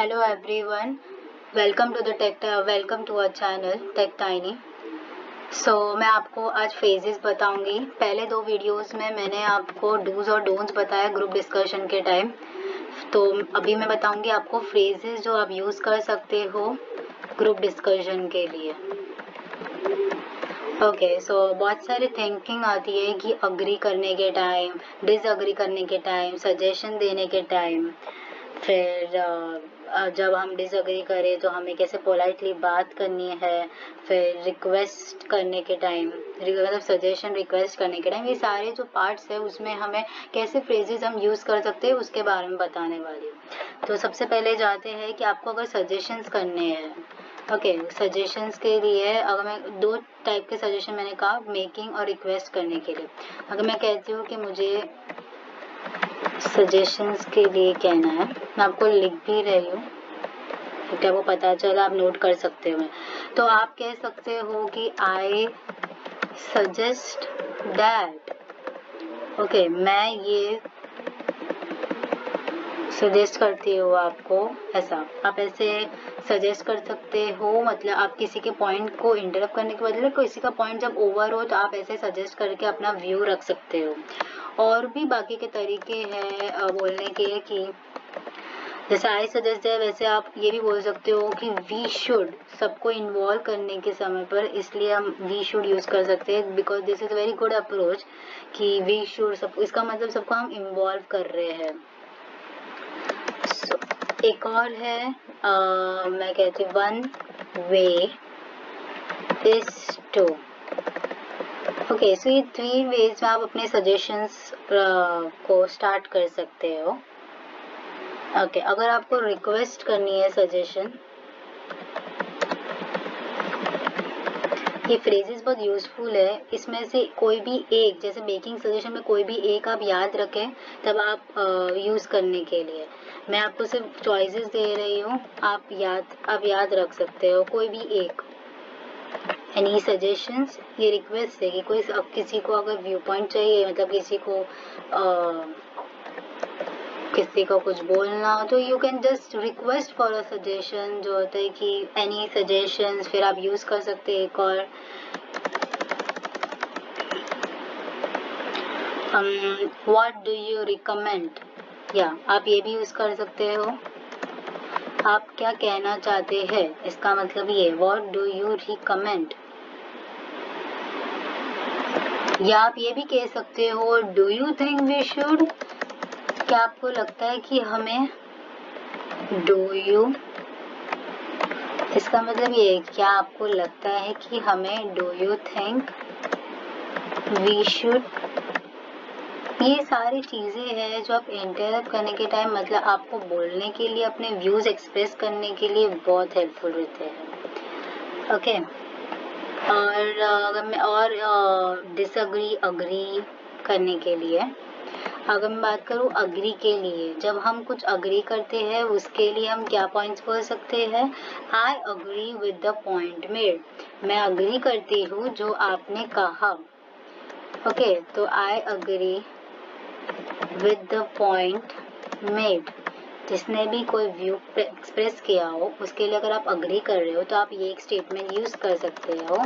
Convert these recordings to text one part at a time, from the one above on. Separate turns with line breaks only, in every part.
Hello everyone, welcome to our channel Tech Tiny. मैं आपको आज फ्रेजेस बताऊंगी। पहले दो वीडियोस में मैंने आपको डूज और डोंट्स बताया ग्रुप डिस्कशन के टाइम। तो अभी मैं बताऊंगी आपको फ्रेजेस जो आप यूज़ कर सकते हो ग्रुप डिस्कशन के लिए। बहुत सारी थिंकिंग आती है कि अग्री करने के टाइम, डिसअग्री करने के टाइम, सजेशन देने के टाइम, फिर जब हम डिसअग्री करें तो हमें कैसे पोलाइटली बात करनी है, फिर रिक्वेस्ट करने के टाइम, मतलब सजेशन रिक्वेस्ट करने के टाइम, ये सारे जो पार्ट्स है उसमें हमें कैसे फ्रेजेस हम यूज़ कर सकते हैं उसके बारे में बताने वाली हूँ। तो सबसे पहले जाते हैं कि आपको अगर सजेशंस करने हैं, सजेशंस के लिए अगर मैं दो टाइप के सजेशन मैंने कहा, मेकिंग और रिक्वेस्ट करने के लिए। अगर मैं कहती हूँ कि मुझे सजेशंस के लिए कहना है, मैं आपको लिख भी रही हूँ, क्या वो पता चला, आप नोट कर सकते हो। तो आप कह सकते हो कि आई सजेस्ट दैट, मैं ये सजेस्ट करती हूँ आपको, ऐसा आप ऐसे सजेस्ट कर सकते हो। मतलब आप किसी के पॉइंट को इंटरप्ट करने के बदले किसी का पॉइंट जब ओवर हो तो आप ऐसे सजेस्ट करके अपना व्यू रख सकते हो। और भी बाकी के तरीके हैं बोलने के, कि जैसे आई सजेस्ट है वैसे आप ये भी बोल सकते हो कि वी शुड, सबको इन्वॉल्व करने के समय पर, इसलिए हम वी शुड यूज़ कर सकते हैं, because this is a very good approach कि वी शुड, सब इसका मतलब सबको हम इन्वॉल्व कर रहे हैं। एक और है, मैं कहती हूँ वन वे इज टू। सो ये 3 वेज में आप अपने सजेशंस को स्टार्ट कर सकते हो। अगर आपको रिक्वेस्ट करनी है सजेशन, ये फ्रेजेस बहुत यूजफुल है। इसमें से कोई भी एक, जैसे मेकिंग सजेशन में कोई भी एक आप याद रखें तब आप यूज़ करने के लिए। मैं आपको सिर्फ चॉइसेस दे रही हूँ, आप याद रख सकते हो कोई भी एक। एनी सजेशंस, ये रिक्वेस्ट है कि कोई किसी को अगर व्यू पॉइंट चाहिए, मतलब किसी को कुछ बोलना हो तो you can just request for a suggestion, जो होता है कि एनी सजेशंस। फिर आप यूज़ कर सकते हैं एक और, व्हाट डू यू रिकमेंड, या आप ये भी यूज़ कर सकते हो, आप क्या कहना चाहते हैं, इसका मतलब ये व्हाट डू यू रिकमेंड। या आप ये भी कह सकते हो do you think we should, क्या आपको लगता है कि हमें, डू यू, इसका मतलब ये है क्या आपको लगता है कि हमें, do you think we should. ये सारी चीज़ें हैं जो आप इंटरप्ट करने के टाइम, मतलब आपको बोलने के लिए, अपने व्यूज़ एक्सप्रेस करने के लिए बहुत हेल्पफुल होते हैं। और अगर मैं और डिसअग्री, अग्री करने के लिए, अगर मैं बात करूँ अग्री के लिए, जब हम कुछ अग्री करते हैं उसके लिए हम क्या पॉइंट्स बोल सकते हैं, I agree with the point made, मैं अग्री करती हूँ जो आपने कहा। तो I agree with the point made, जिसने भी कोई व्यू एक्सप्रेस किया हो उसके लिए अगर आप अग्री कर रहे हो तो आप ये एक स्टेटमेंट यूज़ कर सकते हो।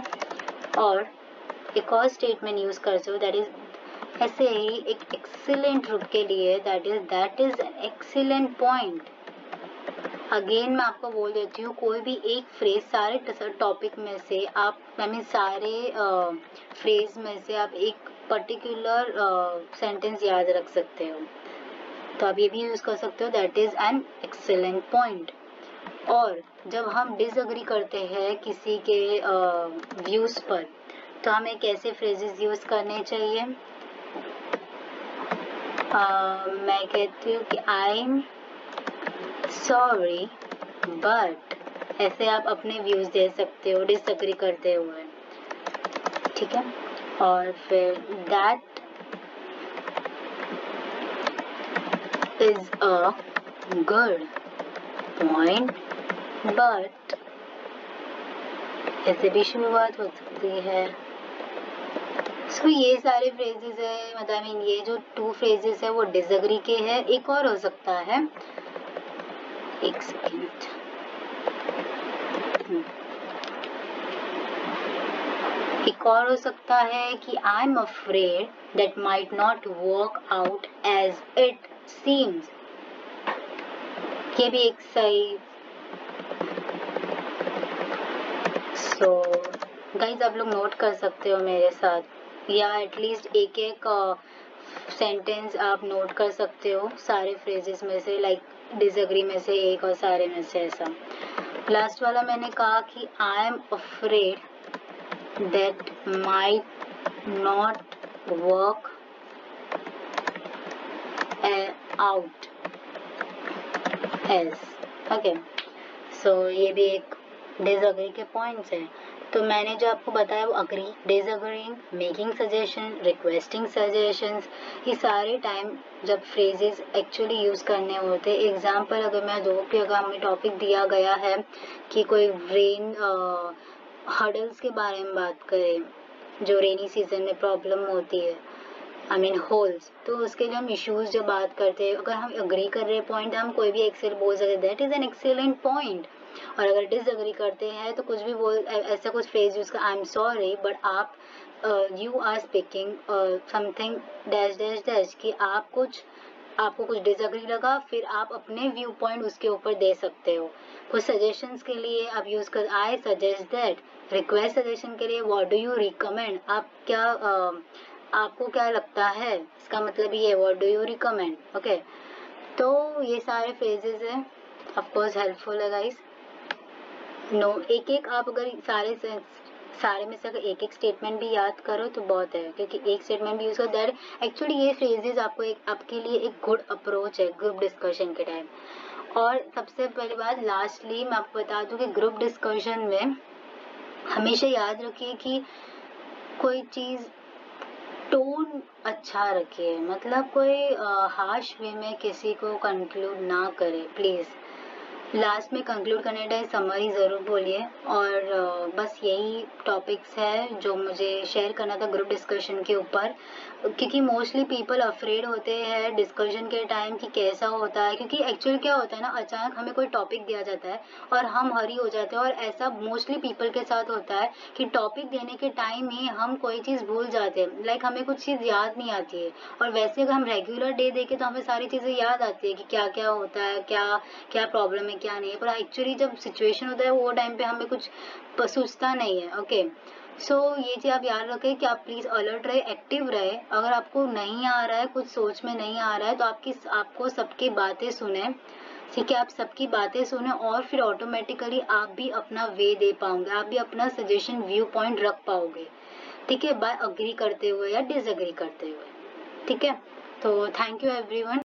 और एक और स्टेटमेंट यूज़ कर सकते हो, दैट इज ऐसे ही एक एक्सीलेंट रूप के लिए, that is excellent point. Again मैं आपको बोल देती हूँ, कोई भी एक फ्रेज सारे टॉपिक में से आप, सारे फ्रेज में से आप एक पर्टिकुलर सेंटेंस याद रख सकते हो, तो आप ये भी यूज़ कर सकते हो, that is an excellent point. और जब हम डिसअग्री करते हैं किसी के व्यूज़ पर, तो हमें कैसे फ्रेजेस यूज़ करने चाहिए, मैं कहती हूँ कि आई एम सॉरी बट, ऐसे आप अपने व्यूज़ दे सकते हो डिसअग्री करते हुए, ठीक है। और फिर that is a good point but, ऐसे भी शुरुआत हो सकती है। ये सारे फ्रेजेस है, मतलब ये जो 2 फ्रेजेस है वो डिसअग्री के हैं। एक और हो सकता है, एक सेकेंड, एक और हो सकता है कि I am afraid that might not work out as it seems. ये भी एक सही। सो गाइज आप लोग नोट कर सकते हो मेरे साथ, या एटलीस्ट एक एक सेंटेंस आप नोट कर सकते हो सारे फ्रेजेस में से, लाइक डिसएग्री में से एक और सारे में से ऐसा। लास्ट वाला मैंने कहा कि I am afraid that might not work out as. Okay, so ये भी एक डिसएग्री के पॉइंट्स हैं। तो मैंने जो आपको बताया वो agree, disagreeing, making suggestion, requesting suggestions, ये सारे टाइम जब फ्रेजेस एक्चुअली यूज़ करने होते। एग्जांपल अगर मैं दो कि अगर हमें टॉपिक दिया गया है कि कोई रेन हर्डल्स के बारे में बात करें, जो रेनी सीजन में प्रॉब्लम होती है, आई मीन होल्स, तो उसके लिए हम इश्यूज जो बात करते हैं, अगर हम अग्री कर रहे हैं पॉइंट, हम कोई भी एक्सेल बोल सकते हैं, that is an excellent point. और अगर डिसएग्री करते हैं तो कुछ भी बोल, ऐसा कुछ फ्रेज यूज कर, आई एम सॉरी बट आप you are speaking something dash dash dash, कि आपको कुछ डिसएग्री लगा, फिर आप अपने व्यू पॉइंट उसके ऊपर दे सकते हो। कुछ सजेशंस के लिए आप यूज कर, I suggest that. Request suggestion के लिए व्हाट डू यू रिकमेंड, आप क्या आपको क्या लगता है, इसका मतलब ये what do you recommend. Okay, तो ये सारे फ्रेजेस हैं, ऑफ कोर्स हेल्पफुल है गाइस। नो एक एक आप अगर सारे में से अगर एक एक स्टेटमेंट भी याद करो तो बहुत है, क्योंकि एक स्टेटमेंट भी यूज करो, दैट एक्चुअली ये फ्रेजेस आपके लिए एक गुड अप्रोच है ग्रुप डिस्कशन के टाइम। और सबसे पहली बात, लास्टली मैं आपको बता दूं कि ग्रुप डिस्कशन में हमेशा याद रखिए कि कोई चीज़ टोन अच्छा रखिए, मतलब कोई हार्श वे में किसी को कंक्लूड ना करे प्लीज़। लास्ट में कंक्लूड करने टाइम समरी ज़रूर बोलिए। और बस यही टॉपिक्स है जो मुझे शेयर करना था ग्रुप डिस्कशन के ऊपर, क्योंकि मोस्टली पीपल अफ्रेड होते हैं डिस्कशन के टाइम कि कैसा होता है, क्योंकि एक्चुअली क्या होता है ना, अचानक हमें कोई टॉपिक दिया जाता है और हम हरी हो जाते हैं, और ऐसा मोस्टली पीपल के साथ होता है कि टॉपिक देने के टाइम ही हम कोई चीज़ भूल जाते हैं, लाइक हमें कुछ चीज़ याद नहीं आती है। और वैसे अगर हम रेगुलर डे देखें तो हमें सारी चीज़ें याद आती है कि क्या क्या होता है, क्या क्या प्रॉब्लम है क्या नहीं है, पर एक्चुअली जब सिचुएशन होता है वो टाइम पे हमें कुछ सूझता नहीं है। ओके, सो ये चीज़ आप याद रखें कि आप प्लीज़ अलर्ट रहे, एक्टिव रहे। अगर आपको नहीं आ रहा है, कुछ सोच में नहीं आ रहा है, तो आपको सबकी बातें सुने, ठीक है, आप सबकी बातें सुने, और फिर ऑटोमेटिकली आप भी अपना वे दे पाओगे, आप भी अपना सजेशन व्यू पॉइंट रख पाओगे, ठीक है, बाय अग्री करते हुए या डिसएग्री करते हुए। ठीक है, तो थैंक यू एवरीवन।